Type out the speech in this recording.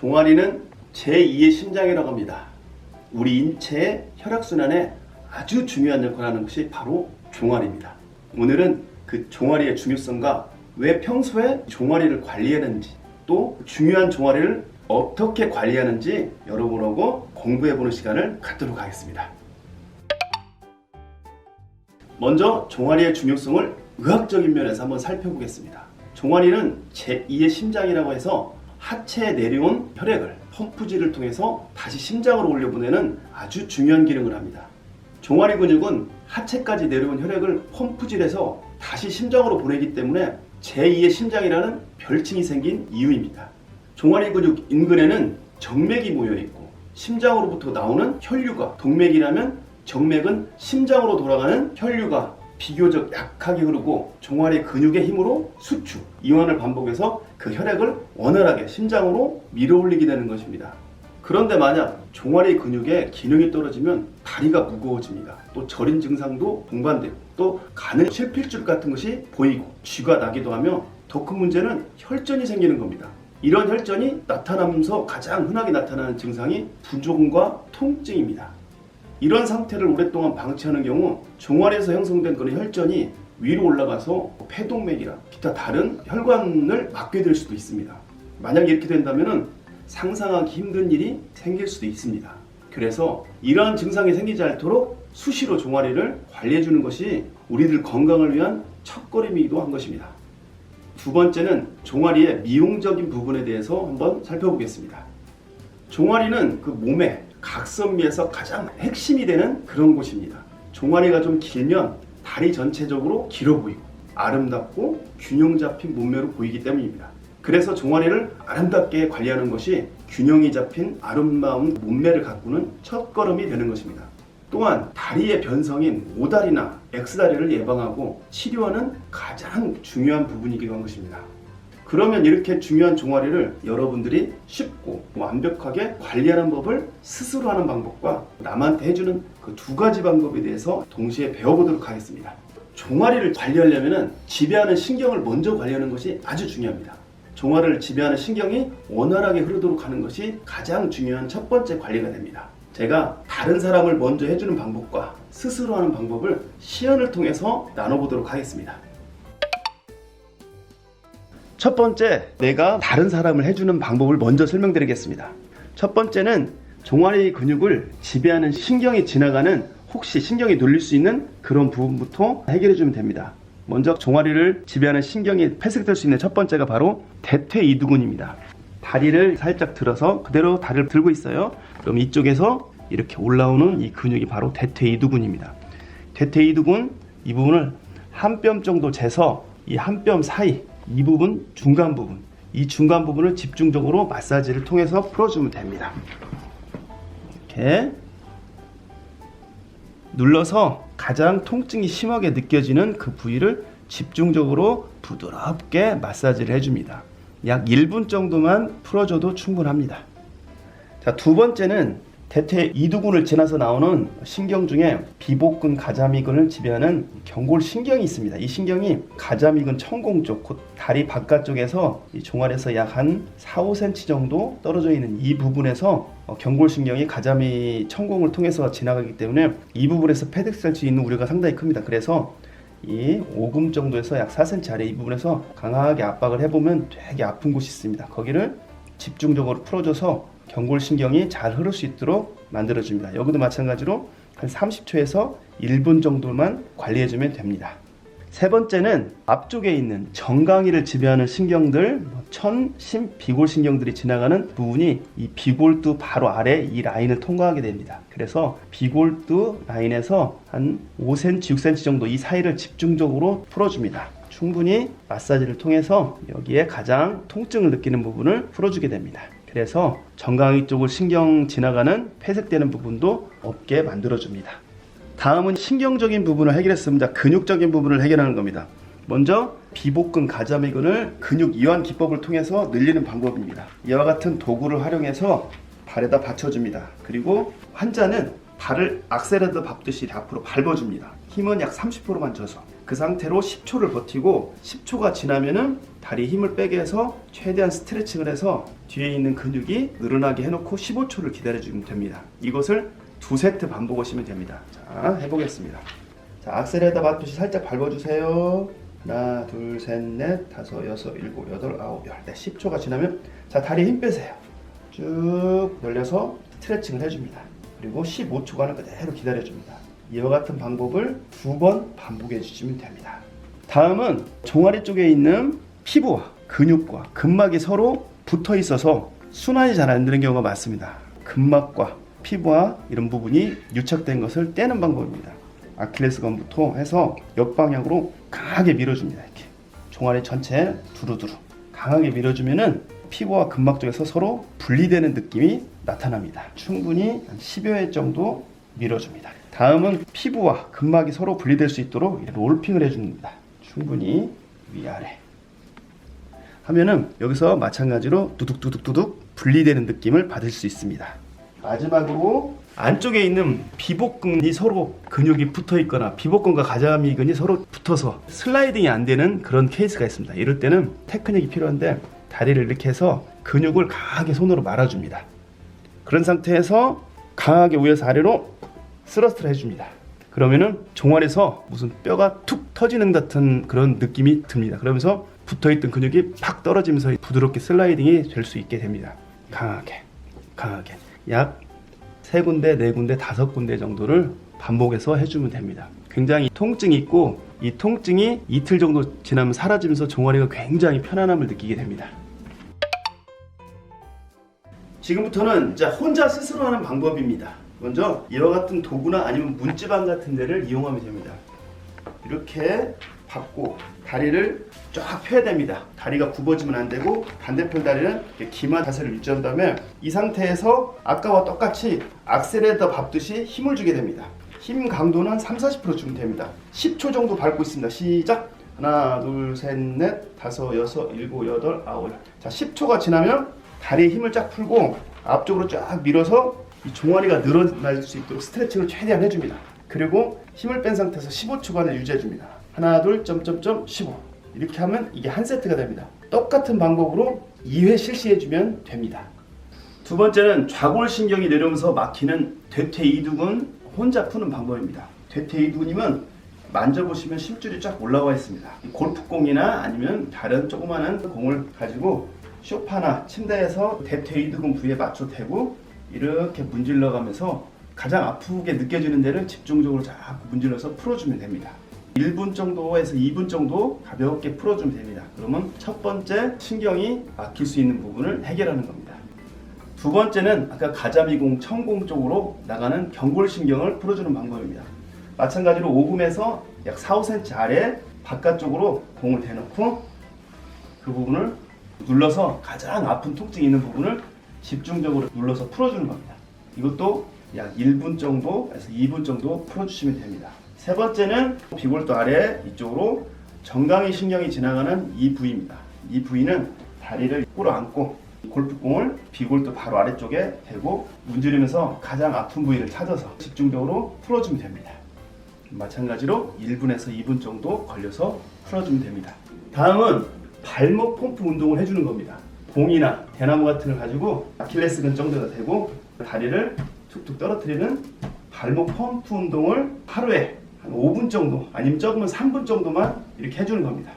종아리는 제2의 심장이라고 합니다. 우리 인체의 혈액순환에 아주 중요한 역할을 하는 것이 바로 종아리입니다. 오늘은 그 종아리의 중요성과 왜 평소에 종아리를 관리하는지, 또 중요한 종아리를 어떻게 관리하는지 여러분하고 공부해보는 시간을 갖도록 하겠습니다. 먼저 종아리의 중요성을 의학적인 면에서 한번 살펴보겠습니다. 종아리는 제2의 심장이라고 해서 하체에 내려온 혈액을 펌프질을 통해서 다시 심장으로 올려보내는 아주 중요한 기능을 합니다. 종아리 근육은 하체까지 내려온 혈액을 펌프질해서 다시 심장으로 보내기 때문에 제2의 심장이라는 별칭이 생긴 이유입니다. 종아리 근육 인근에는 정맥이 모여 있고 심장으로부터 나오는 혈류가, 동맥이라면 정맥은 심장으로 돌아가는 혈류가 비교적 약하게 흐르고 종아리 근육의 힘으로 수축, 이완을 반복해서 그 혈액을 원활하게 심장으로 밀어올리게 되는 것입니다. 그런데 만약 종아리 근육의 기능이 떨어지면 다리가 무거워집니다. 또 저린 증상도 동반되고 또 가는 실핏줄 같은 것이 보이고 쥐가 나기도 하며 더 큰 문제는 혈전이 생기는 겁니다. 이런 혈전이 나타나면서 가장 흔하게 나타나는 증상이 부종과 통증입니다. 이런 상태를 오랫동안 방치하는 경우 종아리에서 형성된 그런 혈전이 위로 올라가서 폐동맥이나 기타 다른 혈관을 막게 될 수도 있습니다. 만약 이렇게 된다면 상상하기 힘든 일이 생길 수도 있습니다. 그래서 이러한 증상이 생기지 않도록 수시로 종아리를 관리해 주는 것이 우리들 건강을 위한 첫걸음이기도 한 것입니다. 두 번째는 종아리의 미용적인 부분에 대해서 한번 살펴보겠습니다. 종아리는 그 몸의 각선미에서 가장 핵심이 되는 그런 곳입니다. 종아리가 좀 길면 다리 전체적으로 길어 보이고 아름답고 균형 잡힌 몸매로 보이기 때문입니다. 그래서 종아리를 아름답게 관리하는 것이 균형이 잡힌 아름다운 몸매를 가꾸는 첫걸음이 되는 것입니다. 또한 다리의 변성인 O다리나 X다리를 예방하고 치료하는 가장 중요한 부분이기도 한 것입니다. 그러면 이렇게 중요한 종아리를 여러분들이 쉽고 완벽하게 관리하는 법을 스스로 하는 방법과 남한테 해주는 그 두 가지 방법에 대해서 동시에 배워보도록 하겠습니다. 종아리를 관리하려면 지배하는 신경을 먼저 관리하는 것이 아주 중요합니다. 종아리를 지배하는 신경이 원활하게 흐르도록 하는 것이 가장 중요한 첫 번째 관리가 됩니다. 제가 다른 사람을 먼저 해주는 방법과 스스로 하는 방법을 시연을 통해서 나눠보도록 하겠습니다. 첫 번째, 내가 다른 사람을 해주는 방법을 먼저 설명드리겠습니다. 첫 번째는 종아리 근육을 지배하는 신경이 지나가는, 혹시 신경이 눌릴 수 있는 그런 부분부터 해결해 주면 됩니다. 먼저 종아리를 지배하는 신경이 폐색될 수 있는 첫 번째가 바로 대퇴이두근입니다. 다리를 살짝 들어서 그대로 다리를 들고 있어요. 그럼 이쪽에서 이렇게 올라오는 이 근육이 바로 대퇴이두근입니다. 대퇴이두근, 이 부분을 한 뼘 정도 재서 이 한 뼘 사이, 이 부분, 중간 부분, 이 중간 부분을 집중적으로 마사지를 통해서 풀어주면 됩니다. 이렇게 눌러서 가장 통증이 심하게 느껴지는 그 부위를 집중적으로 부드럽게 마사지를 해줍니다. 약 1분 정도만 풀어줘도 충분합니다. 자, 두 번째는 대퇴이두근을 지나서 나오는 신경 중에 비복근 가자미근을 지배하는 경골신경이 있습니다. 이 신경이 가자미근 천공 쪽, 곧 다리 바깥쪽에서 이 종아리에서 약 한 4, 5cm 정도 떨어져 있는 이 부분에서 경골신경이 가자미 천공을 통해서 지나가기 때문에 이 부분에서 폐득될 수 있는 우려가 상당히 큽니다. 그래서 이 오금 정도에서 약 4cm 아래 이 부분에서 강하게 압박을 해보면 되게 아픈 곳이 있습니다. 거기를 집중적으로 풀어줘서 경골신경이 잘 흐를 수 있도록 만들어줍니다. 여기도 마찬가지로 한 30초에서 1분 정도만 관리해주면 됩니다. 세 번째는 앞쪽에 있는 정강이를 지배하는 신경들, 천, 심, 비골신경들이 지나가는 부분이 이 비골두 바로 아래 이 라인을 통과하게 됩니다. 그래서 비골두 라인에서 한 5cm, 6cm 정도 이 사이를 집중적으로 풀어줍니다. 충분히 마사지를 통해서 여기에 가장 통증을 느끼는 부분을 풀어주게 됩니다. 그래서 정강이 쪽을 신경 지나가는 폐색되는 부분도 없게 만들어줍니다. 다음은 신경적인 부분을 해결했습니다. 근육적인 부분을 해결하는 겁니다. 먼저 비복근 가자미근을 근육 이완 기법을 통해서 늘리는 방법입니다. 이와 같은 도구를 활용해서 발에다 받쳐줍니다. 그리고 환자는 발을 악셀에다 밟듯이 앞으로 밟아줍니다. 힘은 약 30%만 줘서. 그 상태로 10초를 버티고 10초가 지나면은 다리 힘을 빼게 해서 최대한 스트레칭을 해서 뒤에 있는 근육이 늘어나게 해놓고 15초를 기다려주면 됩니다. 이것을 2세트 반복하시면 됩니다. 자, 해보겠습니다. 자, 악셀에다 맞듯이 살짝 밟아주세요. 하나, 둘, 셋, 넷, 다섯, 여섯, 일곱, 여덟, 아홉, 열. 네, 10초가 지나면 자, 다리에 힘 빼세요. 쭉 늘려서 스트레칭을 해줍니다. 그리고 15초간은 그대로 기다려줍니다. 이와 같은 방법을 2번 반복해 주시면 됩니다. 다음은 종아리 쪽에 있는 피부와 근육과 근막이 서로 붙어 있어서 순환이 잘 안 되는 경우가 많습니다. 근막과 피부와 이런 부분이 유착된 것을 떼는 방법입니다. 아킬레스건부터 해서 역방향으로 강하게 밀어줍니다. 이렇게 종아리 전체 두루두루 강하게 밀어주면은 피부와 근막 쪽에서 서로 분리되는 느낌이 나타납니다. 충분히 한 10여 회 정도 밀어줍니다. 다음은 피부와 근막이 서로 분리될 수 있도록 롤핑을 해줍니다. 충분히 위아래 하면은 여기서 마찬가지로 두둑두둑두둑 분리되는 느낌을 받을 수 있습니다. 마지막으로 안쪽에 있는 비복근이 서로 근육이 붙어 있거나 비복근과 가자미근이 서로 붙어서 슬라이딩이 안 되는 그런 케이스가 있습니다. 이럴 때는 테크닉이 필요한데 다리를 이렇게 해서 근육을 강하게 손으로 말아줍니다. 그런 상태에서 강하게 위에서 아래로 스러스트를 해줍니다. 그러면은 종아리에서 무슨 뼈가 툭 터지는 같은 그런 느낌이 듭니다. 그러면서 붙어있던 근육이 팍 떨어지면서 부드럽게 슬라이딩이 될 수 있게 됩니다. 강하게 약 3군데, 4군데, 5군데 정도를 반복해서 해주면 됩니다. 굉장히 통증이 있고 이 통증이 이틀 정도 지나면 사라지면서 종아리가 굉장히 편안함을 느끼게 됩니다. 지금부터는 이제 혼자 스스로 하는 방법입니다. 먼저 이와 같은 도구나 아니면 문지방 같은 데를 이용하면 됩니다. 이렇게 받고 다리를 쫙 펴야 됩니다. 다리가 굽어지면 안 되고 반대편 다리는 기만 자세를 유지한 다음에 이 상태에서 아까와 똑같이 악셀에다 밟듯이 힘을 주게 됩니다. 힘 강도는 30-40% 주면 됩니다. 10초 정도 밟고 있습니다. 시작! 하나, 둘, 셋, 넷, 다섯, 여섯, 일곱, 여덟, 아홉. 자, 10초가 지나면 다리에 힘을 쫙 풀고 앞쪽으로 쫙 밀어서 이 종아리가 늘어날 수 있도록 스트레칭을 최대한 해줍니다. 그리고 힘을 뺀 상태에서 15초간을 유지해줍니다. 하나, 둘, 15. 이렇게 하면 이게 한 세트가 됩니다. 똑같은 방법으로 2회 실시해주면 됩니다. 두 번째는 좌골신경이 내려오면서 막히는 대퇴이두근 혼자 푸는 방법입니다. 대퇴이두근이면 만져보시면 심줄이 쫙 올라와 있습니다. 골프공이나 아니면 다른 조그마한 공을 가지고 소파나 침대에서 대퇴이두근 부위에 맞춰 대고 이렇게 문질러 가면서 가장 아프게 느껴지는 데를 집중적으로 자꾸 문질러서 풀어주면 됩니다. 1분 정도에서 2분 정도 가볍게 풀어주면 됩니다. 그러면 첫 번째 신경이 막힐 수 있는 부분을 해결하는 겁니다. 두 번째는 아까 가자미공, 청공 쪽으로 나가는 경골신경을 풀어주는 방법입니다. 마찬가지로 오금에서 약 4-5cm 아래 바깥쪽으로 공을 대놓고 그 부분을 눌러서 가장 아픈 통증이 있는 부분을 집중적으로 눌러서 풀어주는 겁니다. 이것도 약 1분 정도에서 2분 정도 풀어주시면 됩니다. 세 번째는 비골도 아래 이쪽으로 정강이 신경이 지나가는 이 부위입니다. 이 부위는 다리를 꿇어안고 골프공을 비골도 바로 아래쪽에 대고 문지르면서 가장 아픈 부위를 찾아서 집중적으로 풀어주면 됩니다. 마찬가지로 1분에서 2분 정도 걸려서 풀어주면 됩니다. 다음은 발목 펌프 운동을 해주는 겁니다. 봉이나 대나무 같은 걸 가지고 아킬레스건 정도에다 대고 다리를 툭툭 떨어뜨리는 발목 펌프 운동을 하루에 한 5분 정도 아니면 적으면 3분 정도만 이렇게 해주는 겁니다.